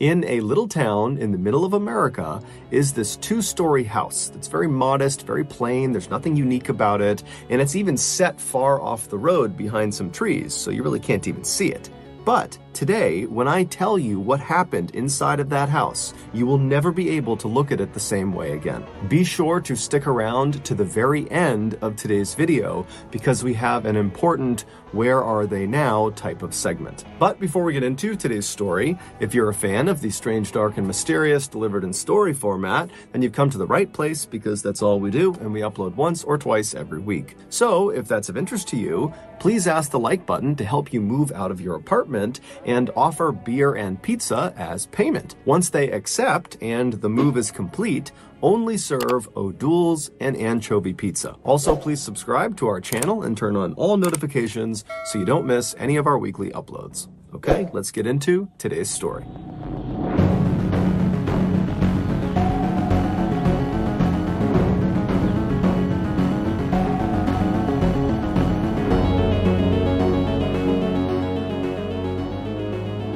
In a little town in the middle of America is this two-story house that's very modest, very plain, there's nothing unique about it, and it's even set far off the road behind some trees, so you really can't even see it. But today, when I tell you what happened inside of that house, you will never be able to look at it the same way again. Be sure to stick around to the very end of today's video because we have an important "Where are they now?" type of segment. But before we get into today's story, if you're a fan of the strange, dark, and mysterious delivered in story format, then you've come to the right place because that's all we do, and we upload once or twice every week. So if that's of interest to you, please ask the like button to help you move out of your apartment and offer beer and pizza as payment. Once they accept and the move is complete, only serve O'Doul's and anchovy pizza. Also, please subscribe to our channel and turn on all notifications so you don't miss any of our weekly uploads. Okay, let's get into today's story.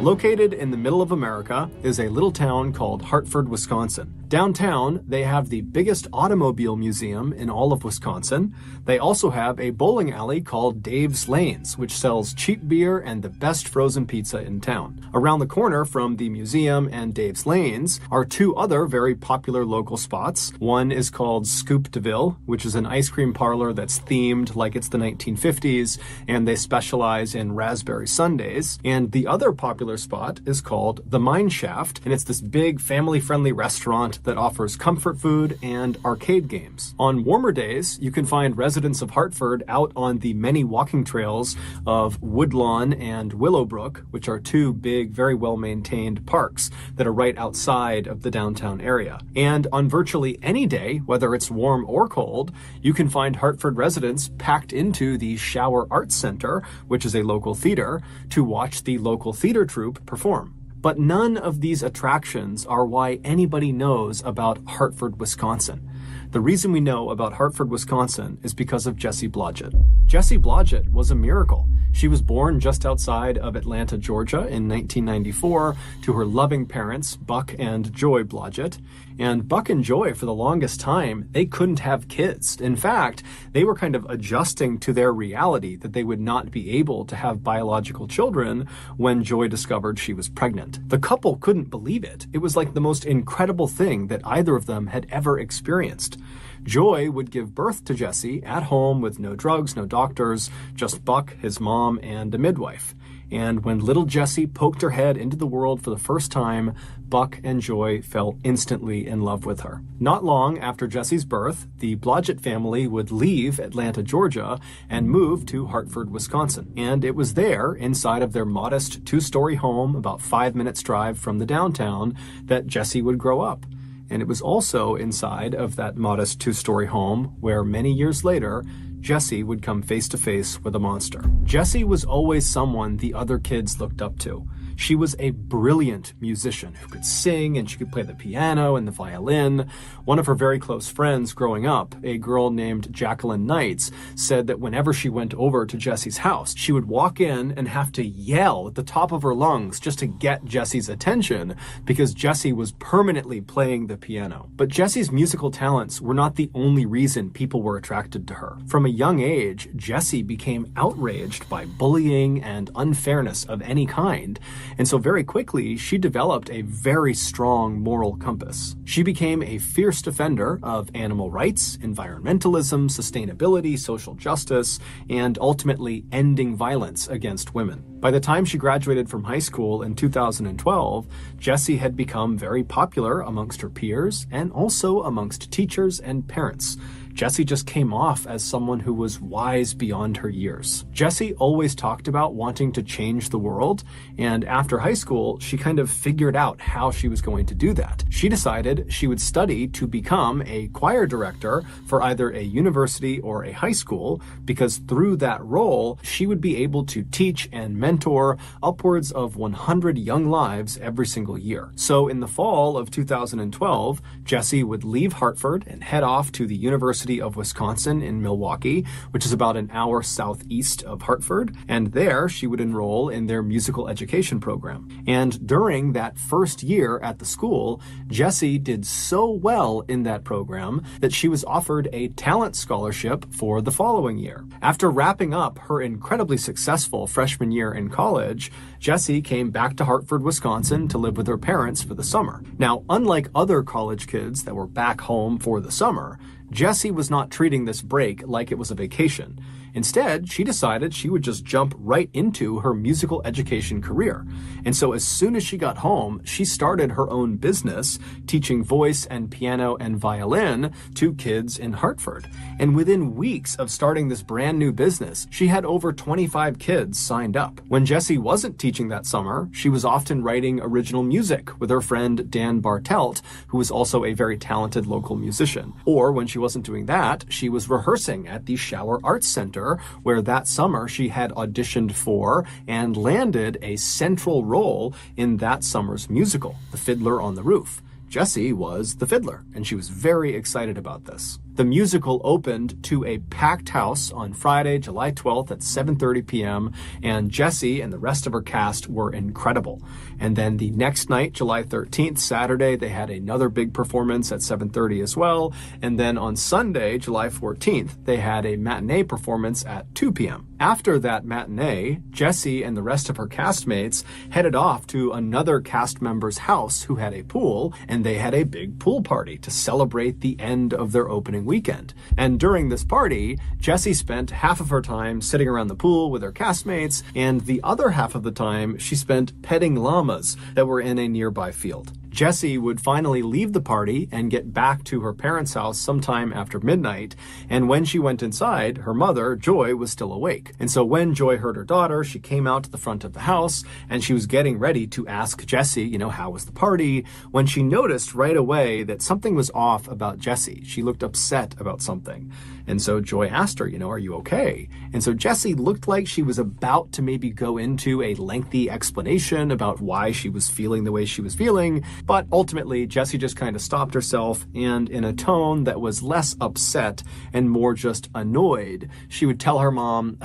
Located in the middle of America is a little town called Hartford, Wisconsin. Downtown, they have the biggest automobile museum in all of Wisconsin. They also have a bowling alley called Dave's Lanes, which sells cheap beer and the best frozen pizza in town. Around the corner from the museum and Dave's Lanes are two other very popular local spots. One is called Scoop DeVille, which is an ice cream parlor that's themed like it's the 1950s, and they specialize in raspberry sundaes. And the other popular spot is called the Mine Shaft, and it's this big family-friendly restaurant that offers comfort food and arcade games. On warmer days, you can find residents of Hartford out on the many walking trails of Woodlawn and Willowbrook, which are two big, very well-maintained parks that are right outside of the downtown area. And on virtually any day, whether it's warm or cold, you can find Hartford residents packed into the Shower Arts Center, which is a local theater, to watch the local theater troupe perform. But none of these attractions are why anybody knows about Hartford, Wisconsin. The reason we know about Hartford, Wisconsin is because of Jessie Blodgett. Jessie Blodgett was a miracle. She was born just outside of Atlanta, Georgia in 1994 to her loving parents, Buck and Joy Blodgett. And Buck and Joy, for the longest time, they couldn't have kids. In fact, they were kind of adjusting to their reality that they would not be able to have biological children when Joy discovered she was pregnant. The couple couldn't believe it. It was like the most incredible thing that either of them had ever experienced. Joy would give birth to Jessie at home with no drugs, no doctors, just Buck, his mom, and a midwife. And when little Jessie poked her head into the world for the first time, Buck and Joy fell instantly in love with her. Not long after Jessie's birth, the Blodgett family would leave Atlanta, Georgia, and move to Hartford, Wisconsin. And it was there, inside of their modest two-story home, about 5 minutes drive from the downtown, that Jessie would grow up. And it was also inside of that modest two-story home where many years later, Jessie would come face to face with a monster. Jessie was always someone the other kids looked up to. She was a brilliant musician who could sing and she could play the piano and the violin. One of her very close friends growing up, a girl named Jacqueline Knights, said that whenever she went over to Jessie's house, she would walk in and have to yell at the top of her lungs just to get Jessie's attention because Jessie was permanently playing the piano. But Jessie's musical talents were not the only reason people were attracted to her. From a young age, Jessie became outraged by bullying and unfairness of any kind. And so very quickly, she developed a very strong moral compass. She became a fierce defender of animal rights, environmentalism, sustainability, social justice, and ultimately ending violence against women. By the time she graduated from high school in 2012, Jessie had become very popular amongst her peers and also amongst teachers and parents. Jessie just came off as someone who was wise beyond her years. Jessie always talked about wanting to change the world, and after high school, she kind of figured out how she was going to do that. She decided she would study to become a choir director for either a university or a high school, because through that role, she would be able to teach and mentor upwards of 100 young lives every single year. So in the fall of 2012, Jessie would leave Hartford and head off to the University University of Wisconsin in Milwaukee, which is about an hour southeast of Hartford. And there she would enroll in their musical education program. And during that first year at the school, Jessie did so well in that program that she was offered a talent scholarship for the following year. After wrapping up her incredibly successful freshman year in college, Jessie came back to Hartford, Wisconsin to live with her parents for the summer. Now, unlike other college kids that were back home for the summer, Jessie was not treating this break like it was a vacation. Instead, she decided she would just jump right into her musical education career. And so as soon as she got home, she started her own business, teaching voice and piano and violin to kids in Hartford. And within weeks of starting this brand new business, she had over 25 kids signed up. When Jessie wasn't teaching that summer, she was often writing original music with her friend Dan Bartelt, who was also a very talented local musician. Or when she wasn't doing that, she was rehearsing at the Shower Arts Center, where that summer she had auditioned for and landed a central role in that summer's musical, The Fiddler on the Roof. Jessie was the fiddler, and she was very excited about this. The musical opened to a packed house on Friday, July 12th at 7:30 p.m., and Jessie and the rest of her cast were incredible. And then the next night, July 13th, Saturday, they had another big performance at 7:30 as well. And then on Sunday, July 14th, they had a matinee performance at 2 p.m. After that matinee, Jessie and the rest of her castmates headed off to another cast member's house who had a pool, and they had a big pool party to celebrate the end of their opening weekend. And during this party, Jessie spent half of her time sitting around the pool with her castmates, and the other half of the time she spent petting llamas that were in a nearby field. Jessie would finally leave the party and get back to her parents' house sometime after midnight, and when she went inside, her mother, Joy, was still awake. And so when Joy heard her daughter, she came out to the front of the house, and she was getting ready to ask Jessie, how was the party, when she noticed right away that something was off about Jessie. She looked upset about something. And so Joy asked her, are you okay? And so Jessie looked like she was about to maybe go into a lengthy explanation about why she was feeling the way she was feeling, but ultimately Jessie just kind of stopped herself, and in a tone that was less upset and more just annoyed, she would tell her mom,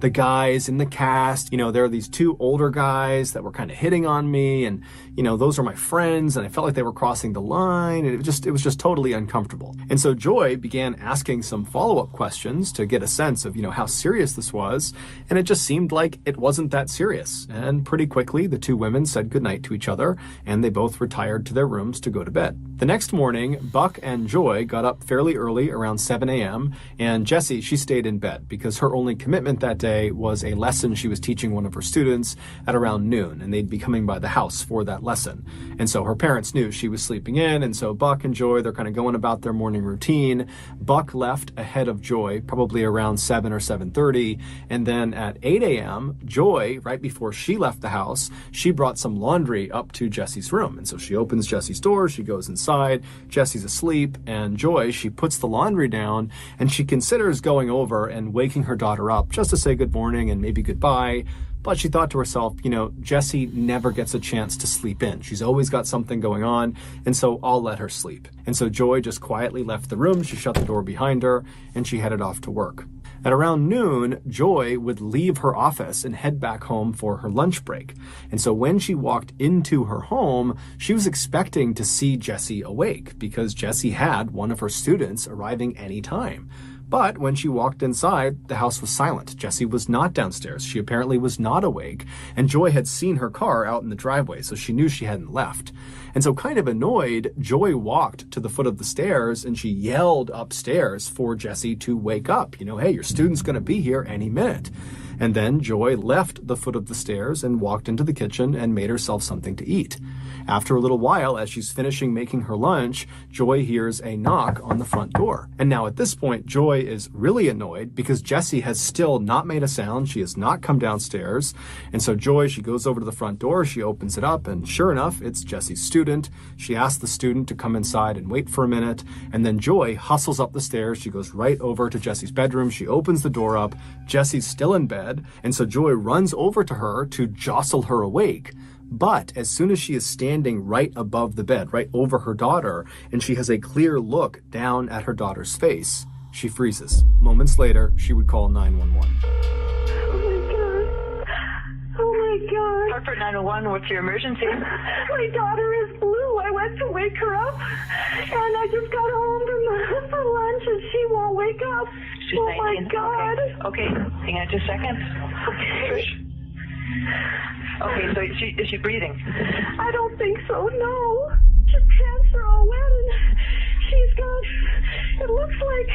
the guys in the cast, there are these two older guys that were kind of hitting on me, and those are my friends, and I felt like they were crossing the line, and it was just totally uncomfortable. And so Joy began asking some follow-up questions to get a sense of, how serious this was, and it just seemed like it wasn't that serious. And pretty quickly, the two women said goodnight to each other, and they both retired to their rooms to go to bed. The next morning, Buck and Joy got up fairly early, around 7 a.m., and Jessie, she stayed in bed because her only commitment that day was a lesson she was teaching one of her students at around noon, and they'd be coming by the house for that lesson. And so her parents knew she was sleeping in, and so Buck and Joy, they're kind of going about their morning routine. Buck left ahead of Joy, probably around 7 or 7:30, and then at 8 a.m., Joy, right before she left the house, she brought some laundry up to Jessie's room. And so she opens Jessie's door, she goes inside, Jessie's asleep, and Joy, she puts the laundry down, and she considers going over and waking her daughter up just to say good morning and maybe goodbye. But she thought to herself, Jessie never gets a chance to sleep in. She's always got something going on, and so I'll let her sleep. And so Joy just quietly left the room, she shut the door behind her, and she headed off to work. At around noon, Joy would leave her office and head back home for her lunch break. And so when she walked into her home, she was expecting to see Jessie awake because Jessie had one of her students arriving any time. But when she walked inside, the house was silent. Jessie was not downstairs. She apparently was not awake, and Joy had seen her car out in the driveway, so she knew she hadn't left. And so kind of annoyed, Joy walked to the foot of the stairs, and she yelled upstairs for Jessie to wake up. Hey, your student's going to be here any minute. And then Joy left the foot of the stairs and walked into the kitchen and made herself something to eat. After a little while, as she's finishing making her lunch, Joy hears a knock on the front door. And now at this point, Joy is really annoyed because Jessie has still not made a sound. She has not come downstairs. And so Joy, she goes over to the front door, she opens it up, and sure enough, it's Jessie's student. She asks the student to come inside and wait for a minute. And then Joy hustles up the stairs. She goes right over to Jessie's bedroom. She opens the door up. Jessie's still in bed. And so Joy runs over to her to jostle her awake. But as soon as she is standing right above the bed, right over her daughter, and she has a clear look down at her daughter's face, she freezes. Moments later, she would call 911. Oh my God. Hartford 911, what's your emergency? My daughter is blue. I went to wake her up, and I just got home from lunch, and she won't wake up. She's oh 19. My God. Okay, hang on just a second. Okay. Okay, so is she breathing? I don't think so, no. Her pants are all wet, and she's got, it looks like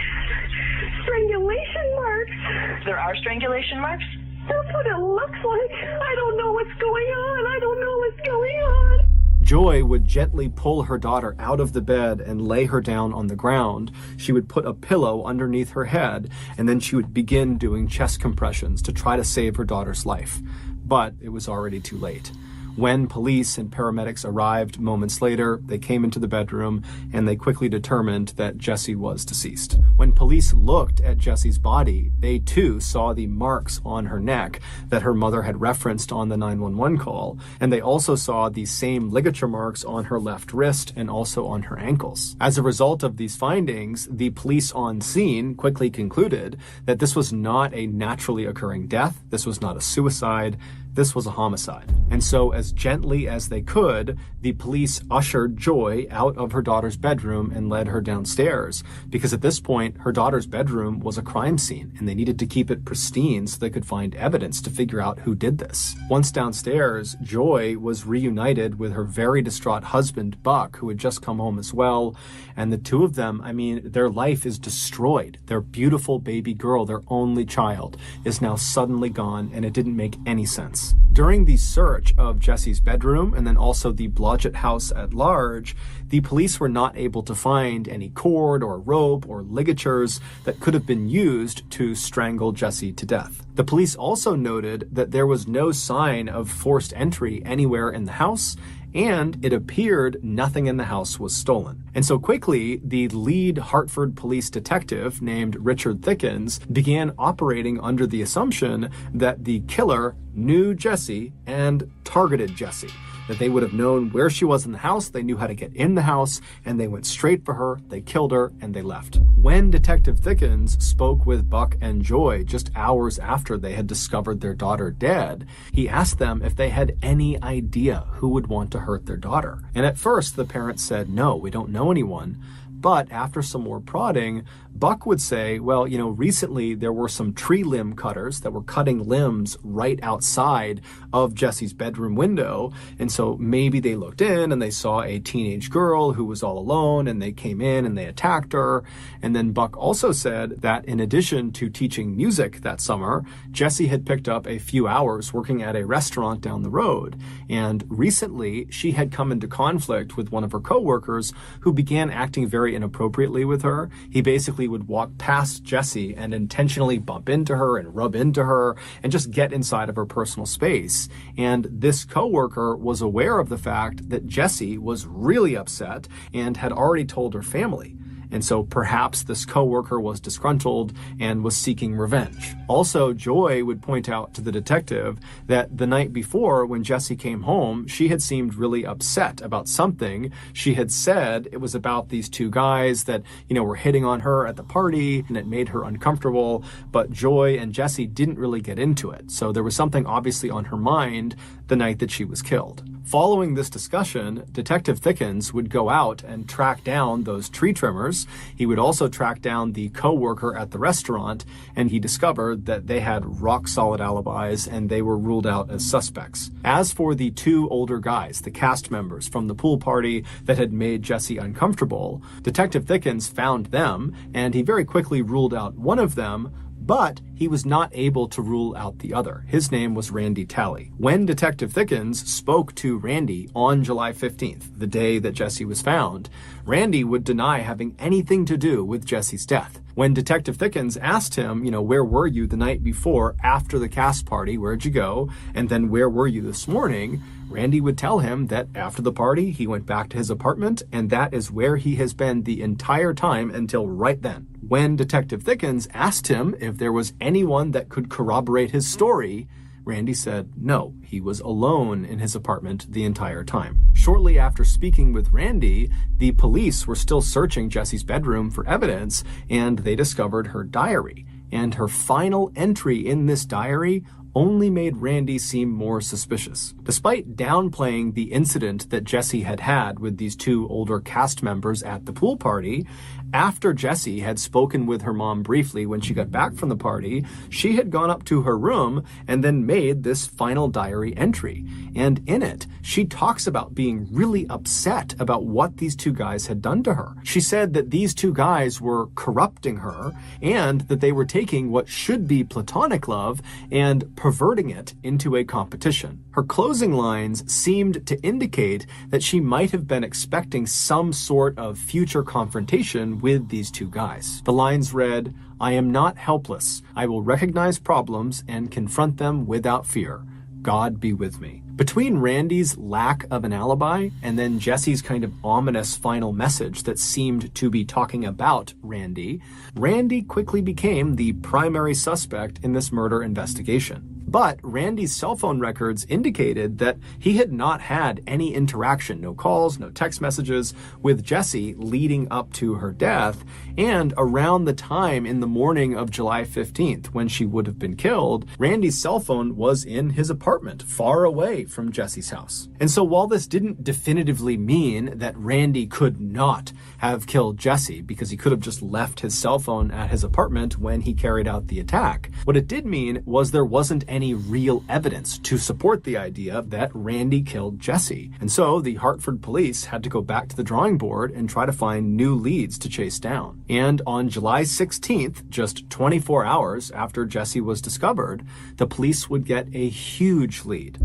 strangulation marks. There are strangulation marks? That's what it looks like. I don't know what's going on. I don't know what's going on. Joy would gently pull her daughter out of the bed and lay her down on the ground. She would put a pillow underneath her head, and then she would begin doing chest compressions to try to save her daughter's life. But it was already too late. When police and paramedics arrived moments later, they came into the bedroom and they quickly determined that Jessie was deceased. When police looked at Jessie's body, they too saw the marks on her neck that her mother had referenced on the 911 call, and they also saw the same ligature marks on her left wrist and also on her ankles. As a result of these findings, the police on scene quickly concluded that this was not a naturally occurring death, this was not a suicide, this was a homicide. And so as gently as they could, the police ushered Joy out of her daughter's bedroom and led her downstairs, because at this point, her daughter's bedroom was a crime scene and they needed to keep it pristine so they could find evidence to figure out who did this. Once downstairs, Joy was reunited with her very distraught husband, Buck, who had just come home as well. And the two of them, I mean, their life is destroyed. Their beautiful baby girl, their only child, is now suddenly gone, and it didn't make any sense. During the search of Jessie's bedroom and then also the Blodgett house at large, the police were not able to find any cord or rope or ligatures that could have been used to strangle Jessie to death. The police also noted that there was no sign of forced entry anywhere in the house, and it appeared nothing in the house was stolen. And so quickly, the lead Hartford police detective named Richard Thickens began operating under the assumption that the killer knew Jessie and targeted Jessie. That they would have known where she was in the house, they knew how to get in the house, and they went straight for her, they killed her, and they left. When Detective Thickens spoke with Buck and Joy just hours after they had discovered their daughter dead, he asked them if they had any idea who would want to hurt their daughter. And at first, the parents said, no, we don't know anyone. But after some more prodding, Buck would say, well, you know, recently there were some tree limb cutters that were cutting limbs right outside of Jessie's bedroom window. And so maybe they looked in and they saw a teenage girl who was all alone, and they came in and they attacked her. And then Buck also said that in addition to teaching music that summer, Jessie had picked up a few hours working at a restaurant down the road. And recently she had come into conflict with one of her coworkers who began acting very inappropriately with her. He basically would walk past Jessie and intentionally bump into her and rub into her and just get inside of her personal space. And this coworker was aware of the fact that Jessie was really upset and had already told her family. And so perhaps this coworker was disgruntled and was seeking revenge. Also, Joy would point out to the detective that the night before, when Jessie came home, she had seemed really upset about something. She had said it was about these two guys that, were hitting on her at the party, and it made her uncomfortable. But Joy and Jessie didn't really get into it. So there was something obviously on her mind the night that she was killed. Following this discussion, Detective Thickens would go out and track down those tree trimmers. He would also track down the co-worker at the restaurant, and he discovered that they had rock-solid alibis and they were ruled out as suspects. As for the two older guys, the cast members from the pool party that had made Jessie uncomfortable, Detective Thickens found them, and he very quickly ruled out one of them, but he was not able to rule out the other. His name was Randy Talley. When Detective Thickens spoke to Randy on July 15th, the day that Jessie was found, Randy would deny having anything to do with Jessie's death. When Detective Thickens asked him, where were you the night before after the cast party? Where'd you go? And then where were you this morning? Randy would tell him that after the party, he went back to his apartment, and that is where he has been the entire time until right then. When Detective Thickens asked him if there was anyone that could corroborate his story, Randy said no, he was alone in his apartment the entire time. Shortly after speaking with Randy, the police were still searching Jesse's bedroom for evidence, and they discovered her diary. And her final entry in this diary only made Randy seem more suspicious. Despite downplaying the incident that Jesse had had with these two older cast members at the pool party, after Jessie had spoken with her mom briefly when she got back from the party, she had gone up to her room and then made this final diary entry. And in it, she talks about being really upset about what these two guys had done to her. She said that these two guys were corrupting her and that they were taking what should be platonic love and perverting it into a competition. Her closing lines seemed to indicate that she might have been expecting some sort of future confrontation with these two guys. The lines read, "I am not helpless. I will recognize problems and confront them without fear. God be with me." Between Randy's lack of an alibi and then Jesse's kind of ominous final message that seemed to be talking about Randy, Randy quickly became the primary suspect in this murder investigation. But Randy's cell phone records indicated that he had not had any interaction, no calls, no text messages with Jessie leading up to her death. And around the time in the morning of July 15th, when she would have been killed, Randy's cell phone was in his apartment, far away from Jessie's house. And so while this didn't definitively mean that Randy could not have killed Jessie because he could have just left his cell phone at his apartment when he carried out the attack, what it did mean was there wasn't any real evidence to support the idea that Randy killed Jessie. And so the Hartford police had to go back to the drawing board and try to find new leads to chase down. And on July 16th, just 24 hours after Jessie was discovered, the police would get a huge lead.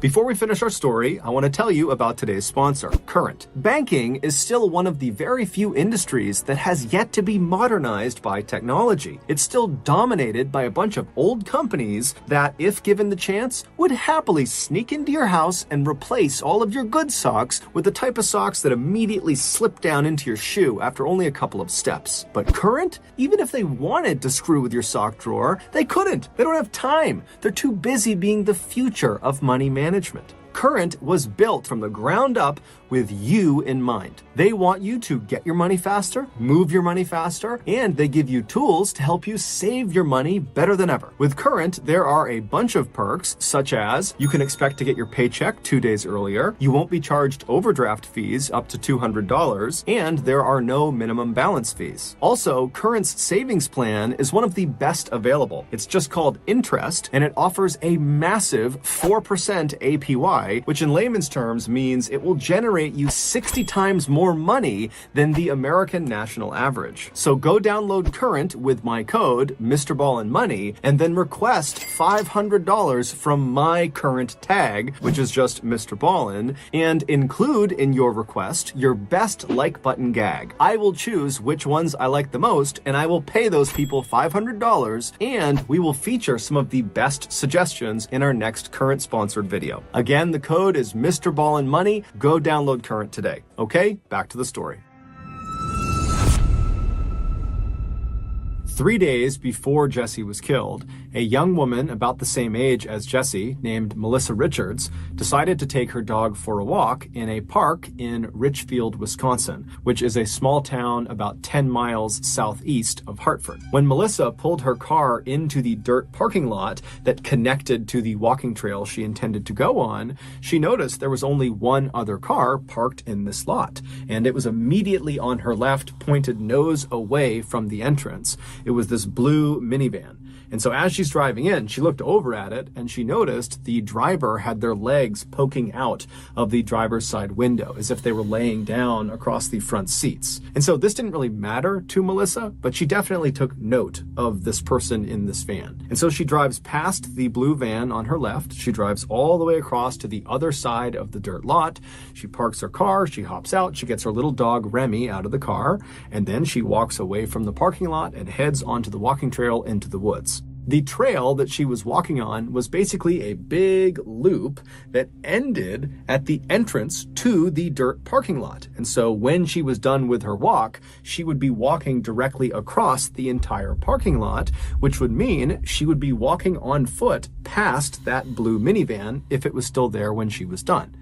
Before we finish our story, I want to tell you about today's sponsor, Current. Banking is still one of the very few industries that has yet to be modernized by technology. It's still dominated by a bunch of old companies that, if given the chance, would happily sneak into your house and replace all of your good socks with the type of socks that immediately slip down into your shoe after only a couple of steps. But Current, even if they wanted to screw with your sock drawer, they couldn't. They don't have time. They're too busy being the future of money management. Current was built from the ground up with you in mind. They want you to get your money faster, move your money faster, and they give you tools to help you save your money better than ever. With Current, there are a bunch of perks, such as you can expect to get your paycheck 2 days earlier, you won't be charged overdraft fees up to $200, and there are no minimum balance fees. Also, Current's savings plan is one of the best available. It's just called Interest, and it offers a massive 4% APY, which in layman's terms means it will generate you 60 times more money than the American national average. So go download Current with my code MrBallenMoney and then request $500 from my Current tag, which is just Mr. Ballen, and include in your request your best like button gag. I will choose which ones I like the most, and I will pay those people $500, and we will feature some of the best suggestions in our next Current sponsored video. Again, the code is MrBallenMoney. Go download Current today. Okay, back to the story. 3 days before Jessie was killed, a young woman about the same age as Jessie, named Melissa Richards, decided to take her dog for a walk in a park in Richfield, Wisconsin, which is a small town about 10 miles southeast of Hartford. When Melissa pulled her car into the dirt parking lot that connected to the walking trail she intended to go on, she noticed there was only one other car parked in this lot, and it was immediately on her left, pointed nose away from the entrance. It was this blue minivan. And so as she's driving in, she looked over at it and she noticed the driver had their legs poking out of the driver's side window as if they were laying down across the front seats. And so this didn't really matter to Melissa, but she definitely took note of this person in this van. And so she drives past the blue van on her left. She drives all the way across to the other side of the dirt lot. She parks her car, she hops out, she gets her little dog Remy out of the car, and then she walks away from the parking lot and heads onto the walking trail into the woods. The trail that she was walking on was basically a big loop that ended at the entrance to the dirt parking lot. And so when she was done with her walk, she would be walking directly across the entire parking lot, which would mean she would be walking on foot past that blue minivan if it was still there when she was done.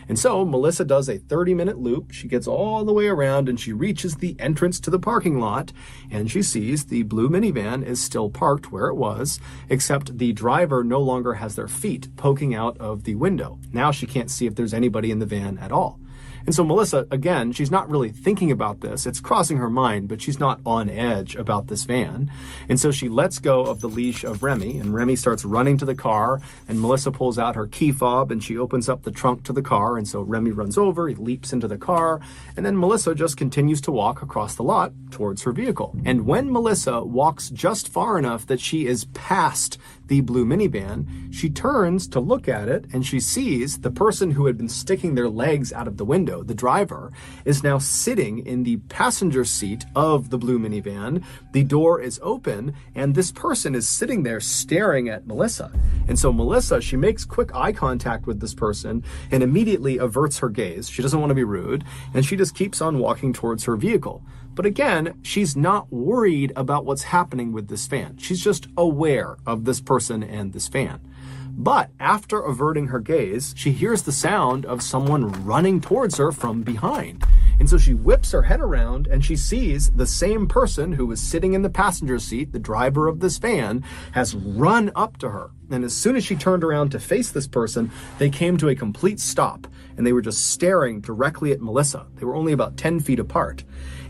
And so Melissa does a 30-minute loop. She gets all the way around and she reaches the entrance to the parking lot, and she sees the blue minivan is still parked where it was, except the driver no longer has their feet poking out of the window. Now she can't see if there's anybody in the van at all. And so Melissa, again, she's not really thinking about this. It's crossing her mind, but she's not on edge about this van. And so she lets go of the leash of Remy, and Remy starts running to the car, and Melissa pulls out her key fob and she opens up the trunk to the car. And so Remy runs over, he leaps into the car, and then Melissa just continues to walk across the lot towards her vehicle. And when Melissa walks just far enough that she is past the blue minivan, she turns to look at it and she sees the person who had been sticking their legs out of the window, the driver, is now sitting in the passenger seat of the blue minivan. The door is open and this person is sitting there staring at Melissa. And so Melissa, she makes quick eye contact with this person and immediately averts her gaze. She doesn't want to be rude, and she just keeps on walking towards her vehicle. But again, she's not worried about what's happening with this van. She's just aware of this person and this van. But after averting her gaze, she hears the sound of someone running towards her from behind. And so she whips her head around and she sees the same person who was sitting in the passenger seat, the driver of this van, has run up to her. And as soon as she turned around to face this person, they came to a complete stop and they were just staring directly at Melissa. They were only about 10 feet apart.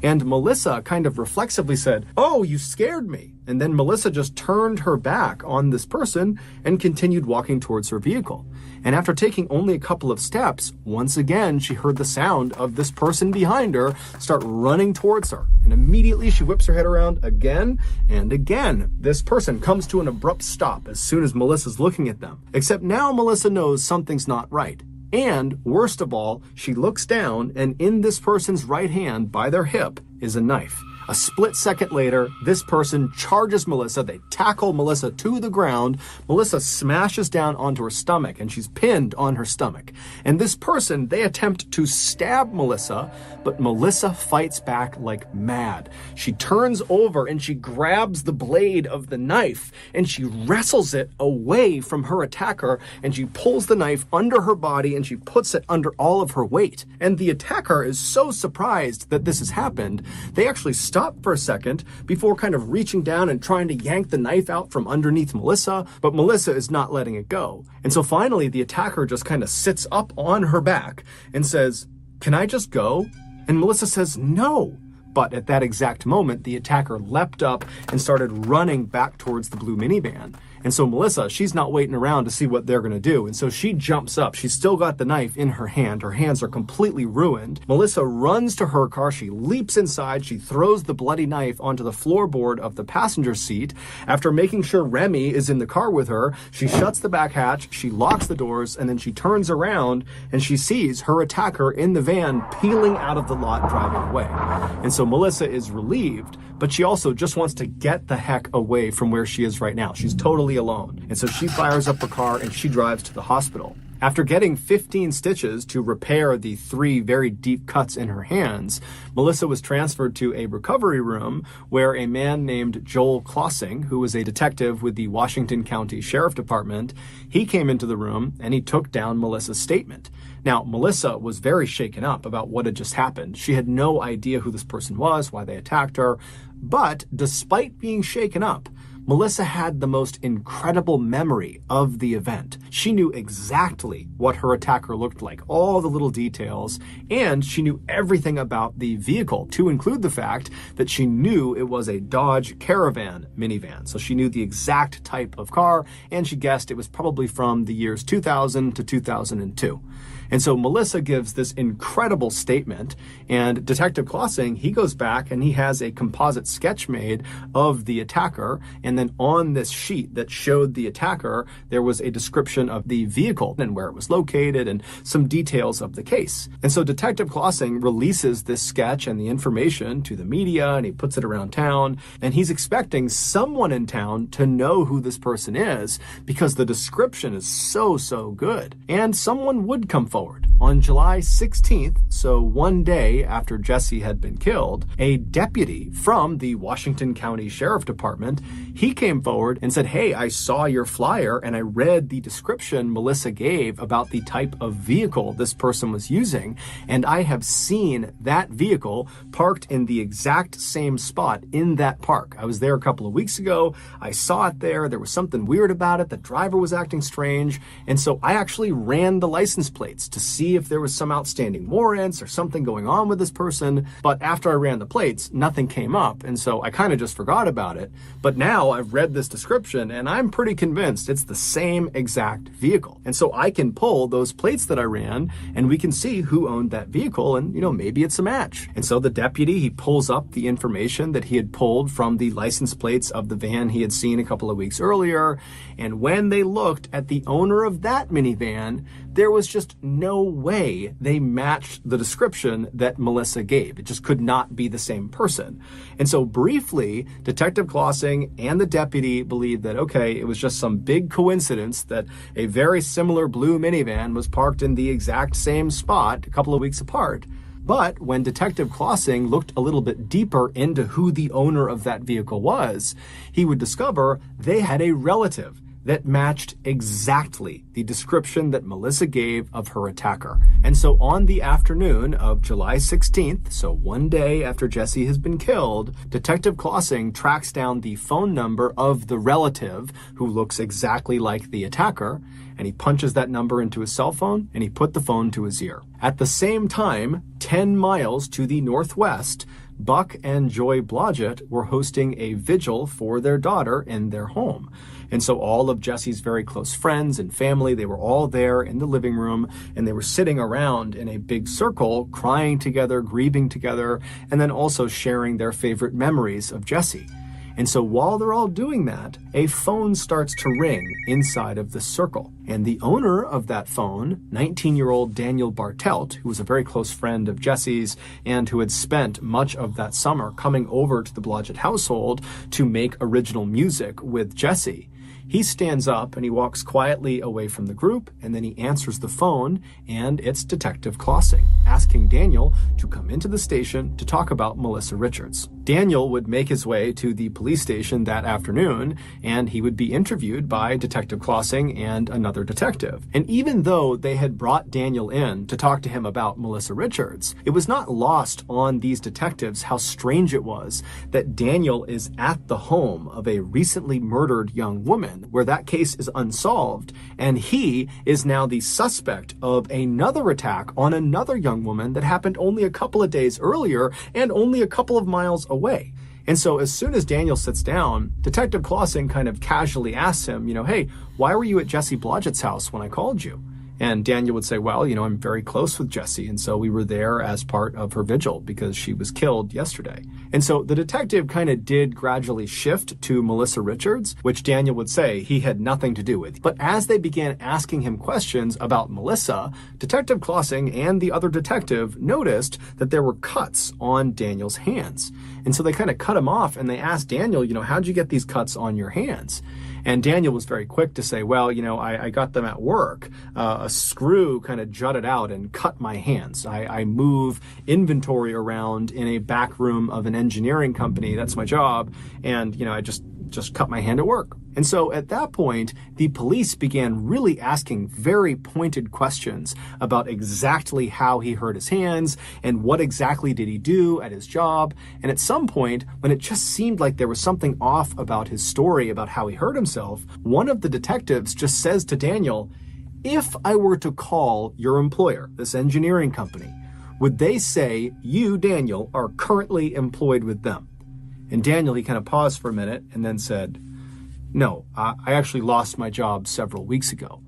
And Melissa kind of reflexively said, "Oh, you scared me." And then Melissa just turned her back on this person and continued walking towards her vehicle. And after taking only a couple of steps, once again, she heard the sound of this person behind her start running towards her. And immediately she whips her head around again and again. This person comes to an abrupt stop as soon as Melissa's looking at them. Except now Melissa knows something's not right. And worst of all, she looks down and in this person's right hand by their hip is a knife. A split second later, this person charges Melissa. They tackle Melissa to the ground. Melissa smashes down onto her stomach and she's pinned on her stomach. And this person, they attempt to stab Melissa, but Melissa fights back like mad. She turns over and she grabs the blade of the knife and she wrestles it away from her attacker, and she pulls the knife under her body and she puts it under all of her weight. And the attacker is so surprised that this has happened, they actually stop for a second before kind of reaching down and trying to yank the knife out from underneath Melissa, but Melissa is not letting it go. And so finally the attacker just kind of sits up on her back and says, "Can I just go?" And Melissa says, "No." But at that exact moment, the attacker leapt up and started running back towards the blue minivan. And so Melissa, she's not waiting around to see what they're going to do. And so she jumps up. She's still got the knife in her hand. Her hands are completely ruined. Melissa runs to her car. She leaps inside. She throws the bloody knife onto the floorboard of the passenger seat. After making sure Remy is in the car with her, she shuts the back hatch. She locks the doors, and then she turns around and she sees her attacker in the van peeling out of the lot, driving away. And so Melissa is relieved, but she also just wants to get the heck away from where she is right now. She's totally alone. And so she fires up her car and she drives to the hospital. After getting 15 stitches to repair the 3 very deep cuts in her hands, Melissa was transferred to a recovery room where a man named Joel Klossing, who was a detective with the Washington County Sheriff Department, he came into the room and he took down Melissa's statement. Now, Melissa was very shaken up about what had just happened. She had no idea who this person was, why they attacked her. But despite being shaken up, Melissa had the most incredible memory of the event. She knew exactly what her attacker looked like, all the little details, and she knew everything about the vehicle, to include the fact that she knew it was a Dodge Caravan minivan. So she knew the exact type of car, and she guessed it was probably from the years 2000 to 2002. And so Melissa gives this incredible statement, and Detective Klossing, he goes back and he has a composite sketch made of the attacker, and then on this sheet that showed the attacker, there was a description of the vehicle and where it was located and some details of the case. And so Detective Klossing releases this sketch and the information to the media, and he puts it around town, and he's expecting someone in town to know who this person is because the description is so good. And someone would come forward. On July 16th, so one day after Jesse had been killed, a deputy from the Washington County Sheriff Department, he came forward and said, "Hey, I saw your flyer and I read the description Melissa gave about the type of vehicle this person was using, and I have seen that vehicle parked in the exact same spot in that park. I was there a couple of weeks ago. I saw it there. There was something weird about it. The driver was acting strange. And so I actually ran the license plates to see if there was some outstanding warrants or something going on with this person. But after I ran the plates, nothing came up. And so I kind of just forgot about it. But now I've read this description and I'm pretty convinced it's the same exact vehicle. And so I can pull those plates that I ran and we can see who owned that vehicle, and maybe it's a match." And so the deputy, he pulls up the information that he had pulled from the license plates of the van he had seen a couple of weeks earlier. And when they looked at the owner of that minivan, there was just no way they matched the description that Melissa gave. It just could not be the same person. And so briefly, Detective Klossing and the deputy believed that, okay, it was just some big coincidence that a very similar blue minivan was parked in the exact same spot a couple of weeks apart. But when Detective Klossing looked a little bit deeper into who the owner of that vehicle was, he would discover they had a relative that matched exactly the description that Melissa gave of her attacker. And so on the afternoon of July 16th, so one day after Jesse has been killed, Detective Klossing tracks down the phone number of the relative who looks exactly like the attacker, and he punches that number into his cell phone and he put the phone to his ear. At the same time, 10 miles to the northwest, Buck and Joy Blodgett were hosting a vigil for their daughter in their home. And so all of Jesse's very close friends and family, they were all there in the living room, and they were sitting around in a big circle, crying together, grieving together, and then also sharing their favorite memories of Jesse. And so while they're all doing that, a phone starts to ring inside of the circle. And the owner of that phone, 19-year-old Daniel Bartelt, who was a very close friend of Jesse's and who had spent much of that summer coming over to the Blodgett household to make original music with Jesse, he stands up and he walks quietly away from the group, and then he answers the phone, and it's Detective Klossing asking Daniel to come into the station to talk about Melissa Richards. Daniel would make his way to the police station that afternoon, and he would be interviewed by Detective Klossing and another detective. And even though they had brought Daniel in to talk to him about Melissa Richards, it was not lost on these detectives how strange it was that Daniel is at the home of a recently murdered young woman where that case is unsolved, and he is now the suspect of another attack on another young woman that happened only a couple of days earlier and only a couple of miles away. And so as soon as Daniel sits down, Detective Klossing kind of casually asks him, "Hey, why were you at Jesse Blodgett's house when I called you?" And Daniel would say, "Well, I'm very close with Jesse, and so we were there as part of her vigil because she was killed yesterday." And so the detective kind of did gradually shift to Melissa Richards, which Daniel would say he had nothing to do with. But as they began asking him questions about Melissa, Detective Klossing and the other detective noticed that there were cuts on Daniel's hands. And so they kind of cut him off and they asked Daniel, how'd you get these cuts on your hands? And Daniel was very quick to say, "Well, I got them at work. A screw kind of jutted out and cut my hands. I move inventory around in a back room of an engineering company. That's my job. And, I just cut my hand at work." And so at that point, the police began really asking very pointed questions about exactly how he hurt his hands and what exactly did he do at his job. And at some point, when it just seemed like there was something off about his story about how he hurt himself, one of the detectives just says to Daniel, "If I were to call your employer, this engineering company, would they say you, Daniel, are currently employed with them?" And Daniel, he kind of paused for a minute and then said, "No, I actually lost my job several weeks ago."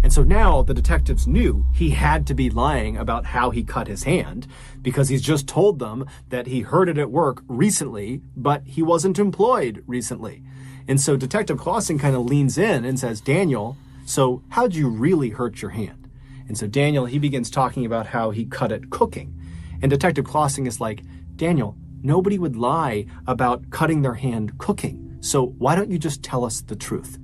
And so now the detectives knew he had to be lying about how he cut his hand because he's just told them that he hurt it at work recently, but he wasn't employed recently. And so Detective Clausen kind of leans in and says, Daniel, so how'd you really hurt your hand? And so Daniel, he begins talking about how he cut it cooking. And Detective Clausen is like, Daniel, nobody would lie about cutting their hand cooking. So why don't you just tell us the truth?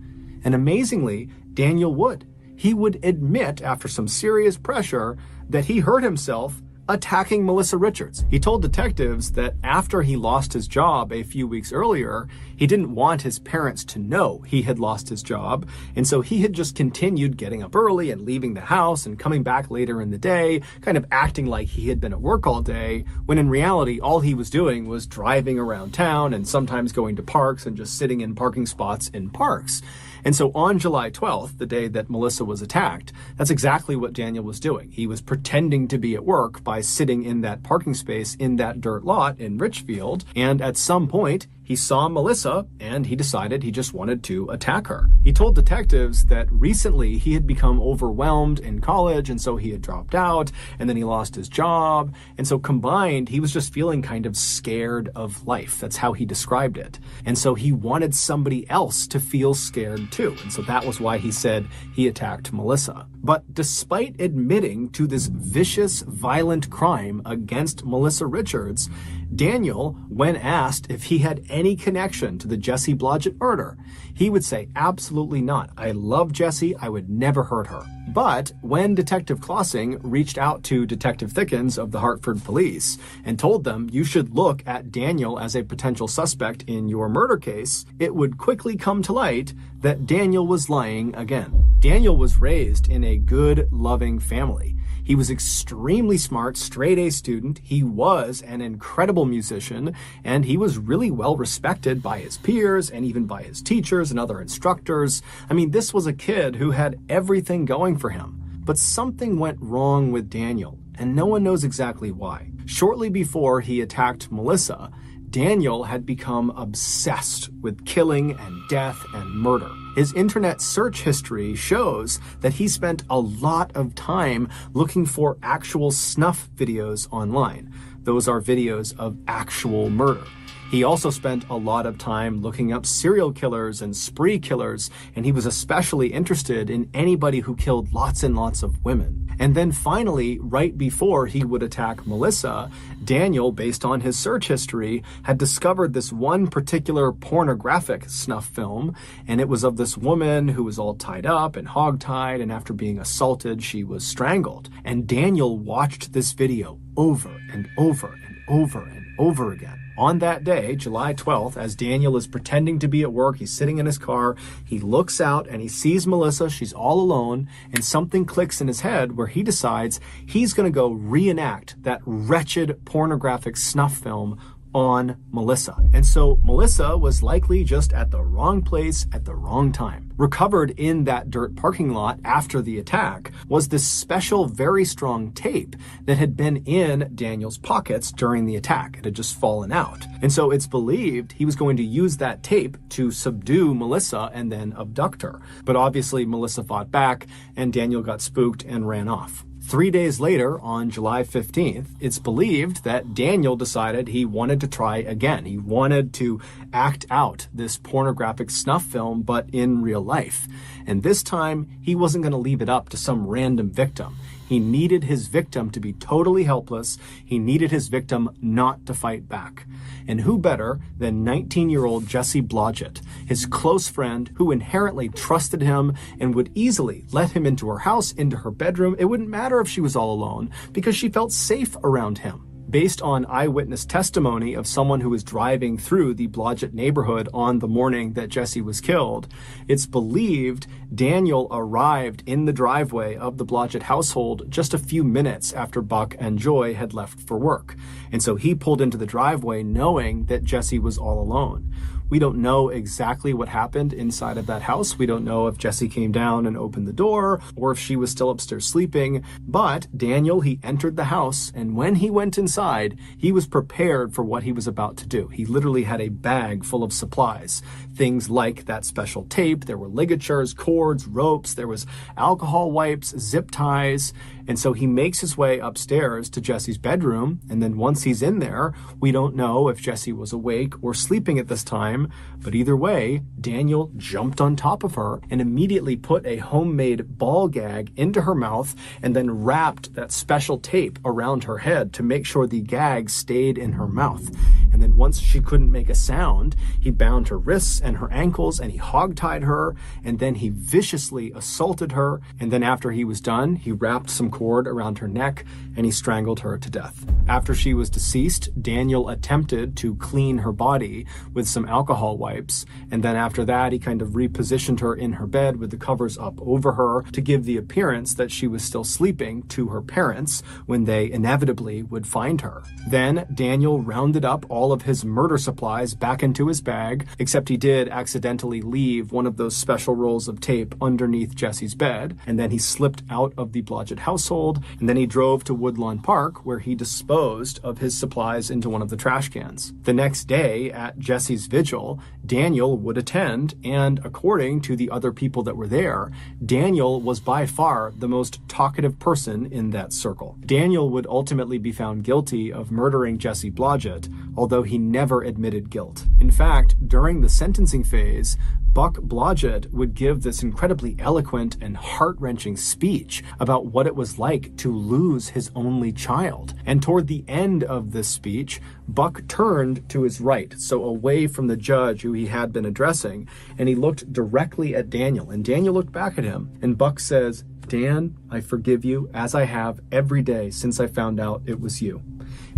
And amazingly, Daniel would. He would admit, after some serious pressure, that he hurt himself attacking Melissa Richards. He told detectives that after he lost his job a few weeks earlier, he didn't want his parents to know he had lost his job, and so he had just continued getting up early and leaving the house and coming back later in the day, kind of acting like he had been at work all day, when in reality, all he was doing was driving around town and sometimes going to parks and just sitting in parking spots in parks. And so on July 12th, the day that Melissa was attacked, that's exactly what Daniel was doing. He was pretending to be at work by sitting in that parking space in that dirt lot in Richfield. And at some point, he saw Melissa and he decided he just wanted to attack her. He told detectives that recently he had become overwhelmed in college, and so he had dropped out, and then he lost his job. And so combined, he was just feeling kind of scared of life. That's how he described it. And so he wanted somebody else to feel scared too. And so that was why he said he attacked Melissa. But despite admitting to this vicious, violent crime against Melissa Richards, Daniel, when asked if he had any connection to the Jessie Blodgett murder, he would say, absolutely not. I love Jessie. I would never hurt her. But when Detective Clausen reached out to Detective Thickens of the Hartford Police and told them you should look at Daniel as a potential suspect in your murder case, it would quickly come to light that Daniel was lying again. Daniel was raised in a good, loving family. He was extremely smart, straight-A student. He was an incredible musician, and he was really well respected by his peers and even by his teachers and other instructors. I mean, this was a kid who had everything going for him. But something went wrong with Daniel, and no one knows exactly why. Shortly before he attacked Melissa, Daniel had become obsessed with killing and death and murder. His internet search history shows that he spent a lot of time looking for actual snuff videos online. Those are videos of actual murder. He also spent a lot of time looking up serial killers and spree killers, and he was especially interested in anybody who killed lots and lots of women. And then finally, right before he would attack Melissa, Daniel, based on his search history, had discovered this one particular pornographic snuff film, and it was of this woman who was all tied up and hogtied, and after being assaulted, she was strangled. And Daniel watched this video over and over and over and over again. On that day, July 12th, as Daniel is pretending to be at work, he's sitting in his car, he looks out and he sees Melissa, she's all alone, and something clicks in his head where he decides he's going to go reenact that wretched pornographic snuff film on Melissa. And so Melissa was likely just at the wrong place at the wrong time. Recovered in that dirt parking lot after the attack was this special, very strong tape that had been in Daniel's pockets during the attack. It had just fallen out. And so it's believed he was going to use that tape to subdue Melissa and then abduct her. But obviously Melissa fought back and Daniel got spooked and ran off. 3 days later, on July 15th, it's believed that Daniel decided he wanted to try again. He wanted to act out this pornographic snuff film, but in real life. And this time, he wasn't going to leave it up to some random victim. He needed his victim to be totally helpless. He needed his victim not to fight back. And who better than 19-year-old Jessie Blodgett, his close friend who inherently trusted him and would easily let him into her house, into her bedroom. It wouldn't matter if she was all alone because she felt safe around him. Based on eyewitness testimony of someone who was driving through the Blodgett neighborhood on the morning that Jessie was killed, it's believed Daniel arrived in the driveway of the Blodgett household just a few minutes after Buck and Joy had left for work. And so he pulled into the driveway knowing that Jessie was all alone. We don't know exactly what happened inside of that house. We don't know if Jessie came down and opened the door or if she was still upstairs sleeping. But Daniel, he entered the house, and when he went inside, he was prepared for what he was about to do. He literally had a bag full of supplies. Things like that special tape, there were ligatures, cords, ropes, there was alcohol wipes, zip ties. And so he makes his way upstairs to Jessie's bedroom, and then once he's in there, we don't know if Jessie was awake or sleeping at this time, time, but either way, Daniel jumped on top of her and immediately put a homemade ball gag into her mouth and then wrapped that special tape around her head to make sure the gag stayed in her mouth. And then once she couldn't make a sound, he bound her wrists and her ankles and he hogtied her, and then he viciously assaulted her. And then after he was done, he wrapped some cord around her neck and he strangled her to death. After she was deceased, Daniel attempted to clean her body with some alcohol wipes. And then after that, he kind of repositioned her in her bed with the covers up over her to give the appearance that she was still sleeping to her parents when they inevitably would find her. Then Daniel rounded up all of his murder supplies back into his bag, except he did accidentally leave one of those special rolls of tape underneath Jesse's bed, and then he slipped out of the Blodgett household, and then he drove to Woodlawn Park, where he disposed of his supplies into one of the trash cans. The next day, at Jesse's vigil, Daniel would attend, and according to the other people that were there, Daniel was by far the most talkative person in that circle. Daniel would ultimately be found guilty of murdering Jesse Blodgett, although he never admitted guilt. In fact, during the sentencing phase, Buck Blodgett would give this incredibly eloquent and heart-wrenching speech about what it was like to lose his only child. And toward the end of this speech, Buck turned to his right, so away from the judge who he had been addressing, and he looked directly at Daniel. And Daniel looked back at him, and Buck says, "Dan, I forgive you as I have every day since I found out it was you."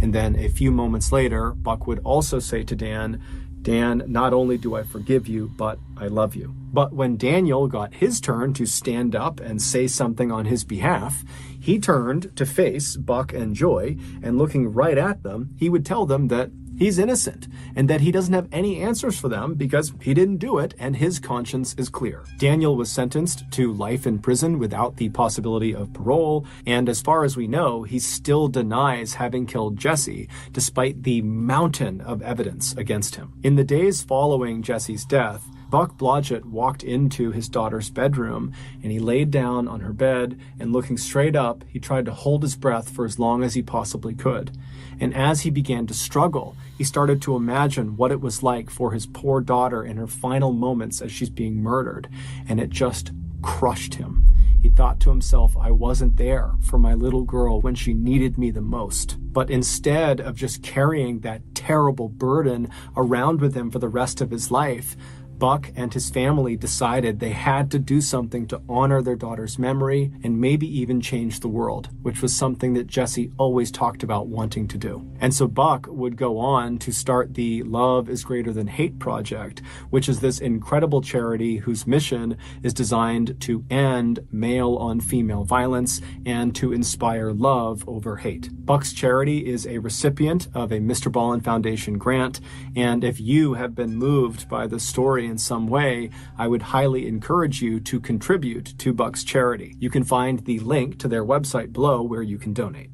And then a few moments later, Buck would also say to Dan, "Dan, not only do I forgive you, but I love you." But when Daniel got his turn to stand up and say something on his behalf, he turned to face Buck and Joy, and looking right at them, he would tell them that he's innocent and that he doesn't have any answers for them because he didn't do it and his conscience is clear. Daniel was sentenced to life in prison without the possibility of parole, and as far as we know, he still denies having killed Jesse despite the mountain of evidence against him. In the days following Jesse's death, Buck Blodgett walked into his daughter's bedroom and he laid down on her bed, and looking straight up, he tried to hold his breath for as long as he possibly could. And as he began to struggle, he started to imagine what it was like for his poor daughter in her final moments as she's being murdered, and it just crushed him. He thought to himself, I wasn't there for my little girl when she needed me the most. But instead of just carrying that terrible burden around with him for the rest of his life, Buck and his family decided they had to do something to honor their daughter's memory and maybe even change the world, which was something that Jesse always talked about wanting to do. And so Buck would go on to start the Love is Greater Than Hate project, which is this incredible charity whose mission is designed to end male-on-female violence and to inspire love over hate. Buck's charity is a recipient of a MrBallen Foundation grant, and if you have been moved by the story in some way, I would highly encourage you to contribute to Buck's charity. You can find the link to their website below where you can donate.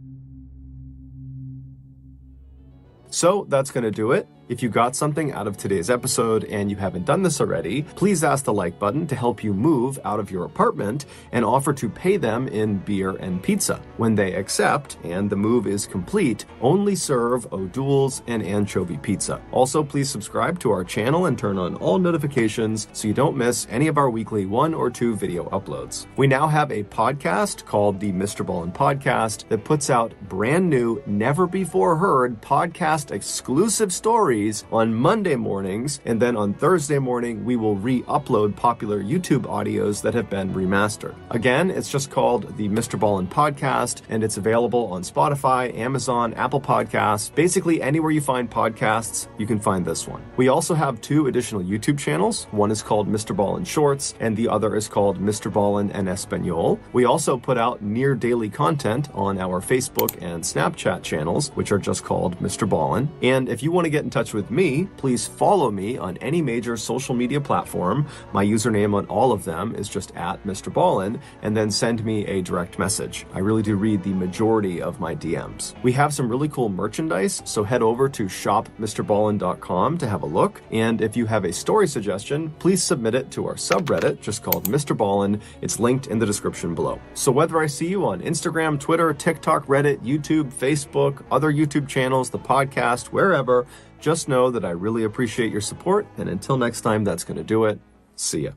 So that's going to do it. If you got something out of today's episode and you haven't done this already, please ask the like button to help you move out of your apartment and offer to pay them in beer and pizza. When they accept and the move is complete, only serve O'Doul's and anchovy pizza. Also, please subscribe to our channel and turn on all notifications so you don't miss any of our weekly 1 or 2 video uploads. We now have a podcast called the MrBallen Podcast that puts out brand new, never before heard podcast exclusive stories on Monday mornings, and then on Thursday morning we will re-upload popular YouTube audios that have been remastered. Again, it's just called the MrBallen Podcast, and it's available on Spotify, Amazon, Apple Podcasts, basically anywhere you find podcasts, you can find this one. We also have 2 additional YouTube channels. One is called MrBallen Shorts, and the other is called MrBallen en Español. We also put out near daily content on our Facebook and Snapchat channels, which are just called MrBallen. And if you want to get in touch with me, please follow me on any major social media platform. My username on all of them is just @MrBallen, and then send me a direct message. I really do read the majority of my DMs. We have some really cool merchandise, so head over to shopmrballen.com to have a look. And if you have a story suggestion, please submit it to our subreddit, just called MrBallen. It's linked in the description below. So whether I see you on Instagram, Twitter, TikTok, Reddit, YouTube, Facebook, other YouTube channels, the podcast, wherever, Just know that I really appreciate your support, and until next time, that's going to do it. See ya.